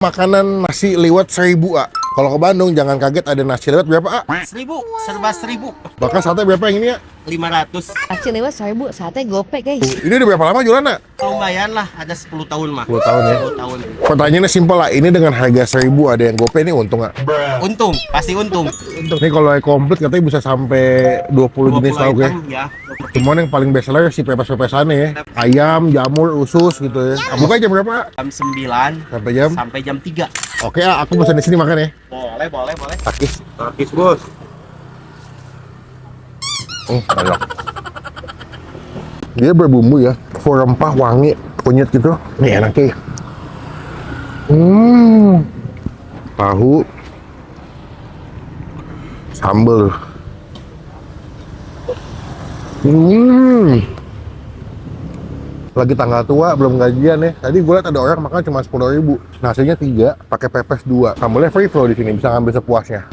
Makanan nasi liwet 1.000, A. Kalau ke Bandung jangan kaget ada nasi liwet berapa, A? 1.000, serba 1.000. Bahkan sate berapa yang ini, ya? 500. Nasi liwet 1.000, sate gopek guys. Ini udah berapa lama jualan, A? Lumayan lah, ada 10 tahun mah. 10 tahun ya. 10 tahun. Pertanyaannya simpel, lah. Ini dengan harga 1.000 ada yang GoPay ini untung, A? Untung, pasti untung. Ini kalau yang komplit katanya bisa sampai 20 jenis lauk ya. Ya. Cuman yang paling best seller si pepes-pepesannya ya. Ayam, jamur, usus gitu ya. Buka jam berapa, A? Jam 9 Sampai jam? sampai jam 3. Oke, A, aku pesan di sini makan ya. Boleh. Takis. Habis, Bos. Enak. Dia berbumbu ya, full rempah, wangi, kunyit gitu. Nih enaknya. Tahu, sambal. Lagi tanggal tua, belum gajian ya. Tadi gue liat ada orang makan cuma 10.000. Nasinya 3, pakai pepes 2. Sambalnya free flow di sini, bisa ngambil sepuasnya.